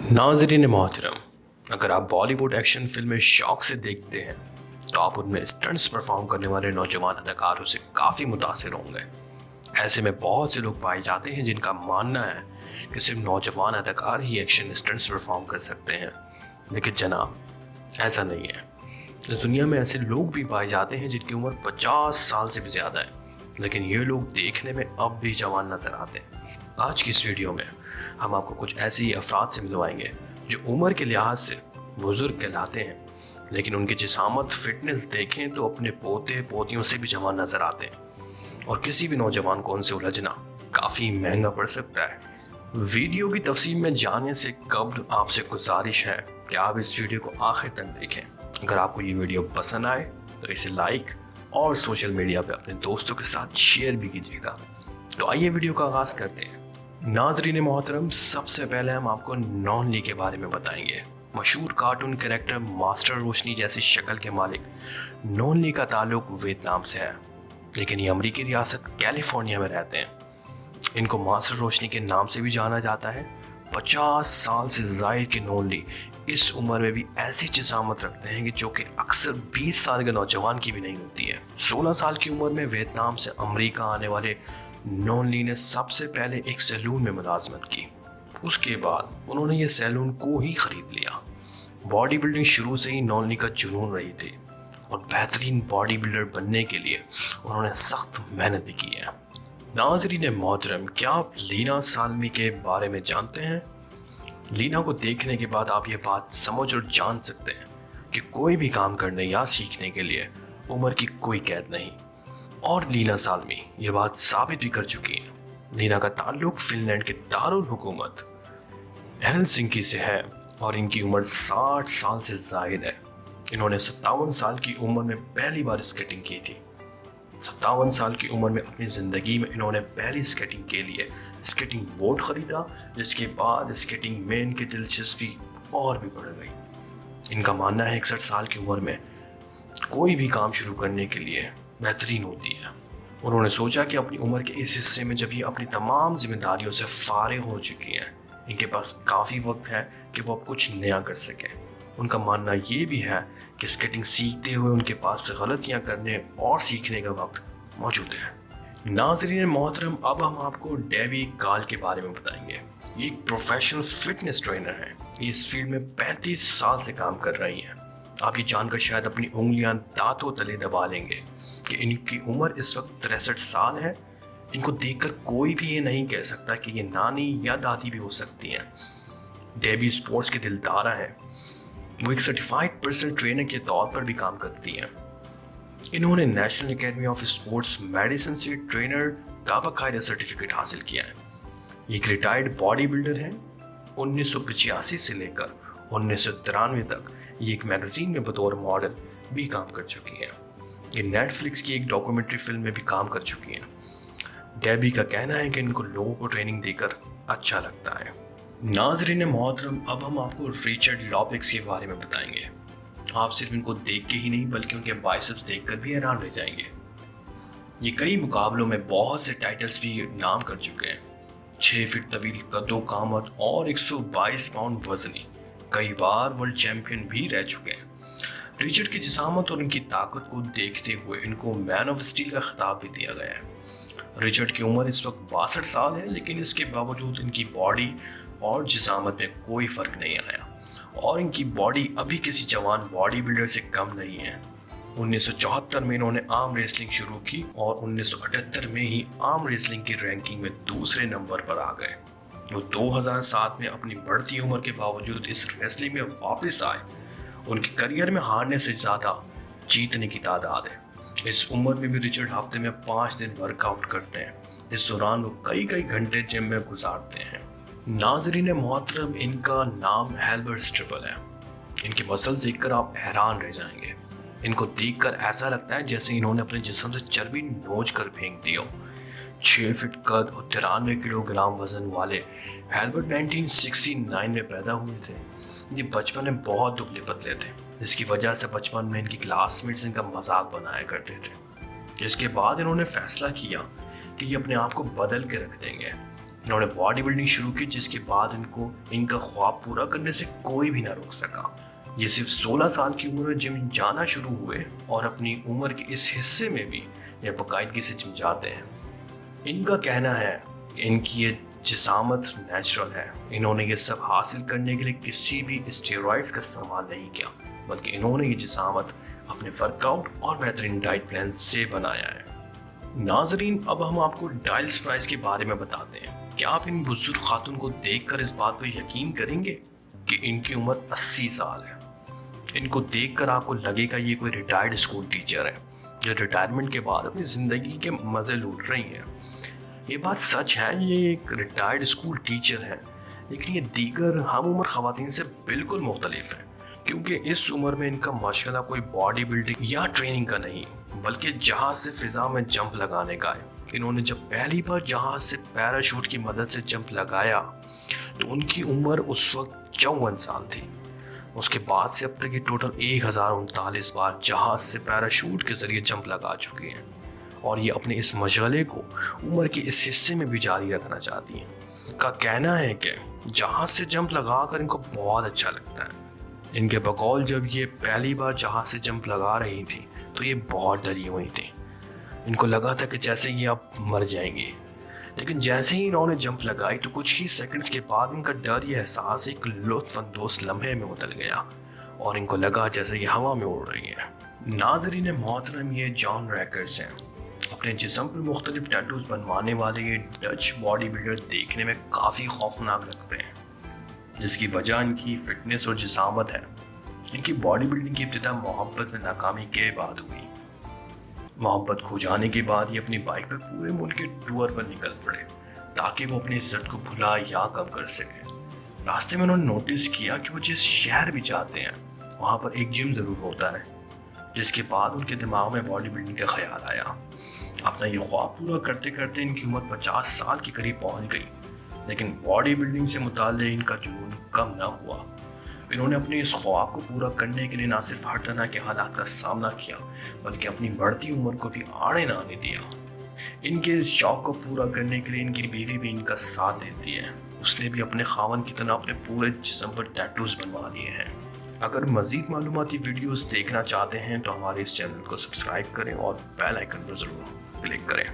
नाज़रीन मोहतरम, अगर आप बॉलीवुड एक्शन फिल्में शौक से देखते हैं तो आप उनमें स्टंट्स परफॉर्म करने वाले नौजवान अदाकारों से काफ़ी मुतासिर होंगे। ऐसे में बहुत से लोग पाए जाते हैं जिनका मानना है कि सिर्फ नौजवान अदाकार ही एक्शन स्टंट्स परफॉर्म कर सकते हैं, लेकिन जनाब ऐसा नहीं है। इस दुनिया में ऐसे लोग भी पाए जाते हैं जिनकी उम्र 50 साल से भी ज़्यादा है, लेकिन ये लोग देखने में अब भी जवान नजर आते हैं। आज की इस वीडियो में हम आपको कुछ ऐसे ही अफराद से मिलवाएंगे जो उम्र के लिहाज से बुजुर्ग कहलाते हैं, लेकिन उनकी जिसामत फिटनेस देखें तो अपने पोते पोतियों से भी जवान नजर आते हैं और किसी भी नौजवान को उनसे उलझना काफ़ी महंगा पड़ सकता है। वीडियो की तफसील में जाने से कबल आपसे गुजारिश है कि आप इस वीडियो को आखिर तक देखें। अगर आपको ये वीडियो पसंद आए तो इसे लाइक और सोशल मीडिया पे अपने दोस्तों के साथ शेयर भी कीजिएगा। तो आइए वीडियो का आगाज करते हैं। नाजरीन मोहतरम, सबसे पहले हम आपको नॉन ली के बारे में बताएंगे। मशहूर कार्टून कैरेक्टर मास्टर रोशनी जैसी शक्ल के मालिक नॉन ली का ताल्लुक वियतनाम से है, लेकिन ये अमरीकी रियासत कैलिफोर्निया में रहते हैं। इनको मास्टर रोशनी के नाम से भी जाना जाता है। 50 साल से ज़ायद के नॉन ली इस उम्र में भी ऐसी जिसामत रखते हैं कि जो कि अक्सर 20 साल के नौजवान की भी नहीं होती है। 16 साल की उम्र में वियतनाम से अमेरिका आने वाले नॉन ली ने सबसे पहले एक सैलून में मुलाजमत की। उसके बाद उन्होंने ये सैलून को ही खरीद लिया। बॉडी बिल्डिंग शुरू से ही नॉन ली का जुनून रही थी और बेहतरीन बॉडी बिल्डर बनने के लिए उन्होंने सख्त मेहनत भी की है। नाज़रीन मोहतरम, क्या आप लीना सालमी के बारे में जानते हैं? लीना को देखने के बाद आप ये बात समझ और जान सकते हैं कि कोई भी काम करने या सीखने के लिए उम्र की कोई कैद नहीं, और लीना सालमी ये बात साबित भी कर चुकी है। लीना का ताल्लुक फिनलैंड के दारुल हुकूमत हेलसिंकी से है और इनकी उम्र 60 साल से जायद है। इन्होंने 57 साल की उम्र में पहली बार स्केटिंग की थी। 57 साल की उम्र में अपनी ज़िंदगी में इन्होंने पहली स्केटिंग के लिए स्केटिंग बोर्ड ख़रीदा, जिसके बाद स्केटिंग में इनकी दिलचस्पी और भी बढ़ गई। इनका मानना है 61 साल की उम्र में कोई भी काम शुरू करने के लिए बेहतरीन होती है। उन्होंने सोचा कि अपनी उम्र के इस हिस्से में जब ये अपनी तमाम जिम्मेदारियों से फारिग हो चुकी हैं, इनके पास काफ़ी वक्त है कि वो अब कुछ नया कर सकें। उनका मानना ये भी है कि स्केटिंग सीखते हुए उनके पास गलतियां करने और सीखने का वक्त मौजूद है। नाज़रीन मोहतरम, अब हम आपको डेबी गाल के बारे में बताएंगे। ये एक प्रोफेशनल फिटनेस ट्रेनर हैं। ये इस फील्ड में 35 साल से काम कर रही हैं। आप ये जानकर शायद अपनी उंगलियां दांतों तले दबा लेंगे कि इनकी उम्र इस वक्त 63 साल है। इनको देखकर कोई भी ये नहीं कह सकता कि ये नानी या दादी भी हो सकती हैं। डेबी स्पोर्ट्स की दिलदारा है। वो एक सर्टिफाइड पर्सनल ट्रेनर के तौर पर भी काम करती हैं। इन्होंने national academy of sports medicine से ट्रेनर का बाकायदा सर्टिफिकेट हासिल किया है। ये एक रिटायर्ड बॉडी बिल्डर है। 1985 से लेकर 1993 तक ये एक मैगजीन में बतौर मॉडल भी काम कर चुकी हैं। ये नेटफ्लिक्स की एक डॉक्यूमेंट्री फिल्म में भी काम कर चुकी हैं। डेबी का कहना है कि इनको लोगों को ट्रेनिंग देकर अच्छा लगता है। नाज़रीन मोहतरम, अब हम आपको रिचर्ड लॉपेक्स के बारे में बताएंगे। आप सिर्फ इनको देख के ही नहीं बल्कि उनके बाइसेप्स देखकर भी हैरान रह जाएंगे। ये कई मुकाबलों में बहुत से टाइटल्स भी नाम कर चुके हैं। 6 फीट तवील कदो कामत और 122 पाउंड वजनी, कई बार वर्ल्ड चैंपियन भी रह चुके हैं। रिचर्ड की जिसामत और उनकी ताकत को देखते हुए इनको मैन ऑफ स्टील का खिताब भी दिया गया है। रिचर्ड की उम्र इस वक्त 62 साल है, लेकिन इसके बावजूद इनकी बॉडी और जिसामत में कोई फर्क नहीं आया और इनकी बॉडी अभी किसी जवान बॉडी बिल्डर से कम नहीं है। 1974 में इन्होंने आर्म रेसलिंग शुरू की और 1978 में ही आर्म रेसलिंग की रैंकिंग में दूसरे नंबर पर आ गए। वो 2007 में अपनी बढ़ती उम्र के बावजूद इस रेसलिंग में वापस आए। उनके करियर में हारने से ज़्यादा जीतने की तादाद है। इस उम्र में भी रिचर्ड हफ्ते में 5 दिन वर्कआउट करते हैं। इस दौरान वो कई घंटे जिम में गुजारते हैं। नाज़रीन मोहतरम, इनका नाम हेल्बर्ट स्ट्रिपल है। इनके मसल्स देखकर आप हैरान रह जाएंगे। इनको देखकर ऐसा लगता है जैसे इन्होंने अपने जिस्म से चर्बी नोच कर फेंक दी हो। 6 फीट कद और 93 किलोग्राम वजन वाले हेल्बर्ट 1969 में पैदा हुए थे। ये बचपन में बहुत दुबले पतले थे, जिसकी वजह से बचपन में इनकी क्लासमेट्स इनका मजाक बनाया करते थे। इसके बाद इन्होंने फैसला किया कि ये अपने आप को बदल के रख देंगे। इन्होंने बॉडी बिल्डिंग शुरू की, जिसके बाद इनको इनका ख्वाब पूरा करने से कोई भी ना रोक सका। ये सिर्फ 16 साल की उम्र में जिम जाना शुरू हुए और अपनी उम्र के इस हिस्से में भी ये बाकायदगी से जिम जाते हैं। इनका कहना है कि इनकी ये जिसामत नेचुरल है। इन्होंने ये सब हासिल करने के लिए किसी भी स्टेरॉइड्स का इस्तेमाल नहीं किया, बल्कि इन्होंने ये जिसामत अपने वर्कआउट और बेहतरीन डाइट प्लान से बनाया है। नाजरीन, अब हम आपको डाइल स्प्राइस के बारे में बताते हैं। क्या आप इन बुजुर्ग खातून को देखकर इस बात पर यकीन करेंगे कि इनकी उम्र 80 साल है? इनको देखकर आपको लगेगा ये कोई रिटायर्ड स्कूल टीचर है जो रिटायरमेंट के बाद अपनी ज़िंदगी के मज़े लूट रही हैं। ये बात सच है, ये एक रिटायर्ड स्कूल टीचर है, लेकिन ये दीगर हम उम्र ख़वातीन से बिल्कुल मुख्तलिफ है, क्योंकि इस उम्र में इनका माशाल्लाह कोई बॉडी बिल्डिंग या ट्रेनिंग का नहीं, बल्कि जहाज़ से फ़िज़ा में जंप लगाने का है। इन्होंने जब पहली बार जहाज़ से पैराशूट की मदद से जंप लगाया तो उनकी उम्र उस वक्त 54 साल थी। उसके बाद से अब तक ये टोटल 1039 बार जहाज़ से पैराशूट के ज़रिए जंप लगा चुकी हैं और ये अपने इस मशगले को उम्र के इस हिस्से में भी जारी रखना चाहती हैं। का कहना है कि जहाज़ से जंप लगाकर इनको बहुत अच्छा लगता है। इनके बकौल जब ये पहली बार जहाज़ से जंप लगा रही थी तो ये बहुत डरी हुई थी। इनको लगा था कि जैसे ये अब मर जाएंगे, लेकिन जैसे ही इन्होंने जंप लगाई तो कुछ ही सेकंड्स के बाद इनका डर या एहसास एक लुत्फ़अंदोज़ लम्हे में बदल गया और इनको लगा जैसे ये हवा में उड़ रही है। नाज़रीन मोहतरम, ये जॉन रैकर्स हैं। अपने जिस्म पर मुख्तलिफ टैटूज़ बनवाने वाले ये डच बॉडी बिल्डर देखने में काफ़ी खौफनाक लगते हैं, जिसकी वजह इनकी फिटनेस और जिसामत है। इनकी बॉडी बिल्डिंग की इब्तिदा मोहब्बत में नाकामी के बाद हुई। मोहब्बत खो जाने के बाद ये अपनी बाइक पर पूरे मुल्क के टूर पर निकल पड़े ताकि वो अपने इज्जत को भुला या कम कर सके। रास्ते में उन्होंने नोटिस किया कि वो जिस शहर भी जाते हैं वहाँ पर एक जिम ज़रूर होता है, जिसके बाद उनके दिमाग में बॉडी बिल्डिंग का ख्याल आया। अपना ये ख्वाब पूरा करते करते इनकी उम्र 50 साल के करीब पहुँच गई, लेकिन बॉडी बिल्डिंग से मुताल्लिक़ इनका जुनून कम ना हुआ। इन्होंने अपने इस ख्वाब को पूरा करने के लिए ना सिर्फ हर तरह के हालात का सामना किया, बल्कि अपनी बढ़ती उम्र को भी आड़े ना आने दिया। इनके इस शौक को पूरा करने के लिए इनकी बीवी भी इनका साथ देती है। उसने भी अपने खावन की तरह अपने पूरे जिस्म पर टैटूज़ बनवा लिए हैं। अगर मज़ीद मालूमाती वीडियोस देखना चाहते हैं तो हमारे इस चैनल को सब्सक्राइब करें और बेल आइकन पर ज़रूर क्लिक करें।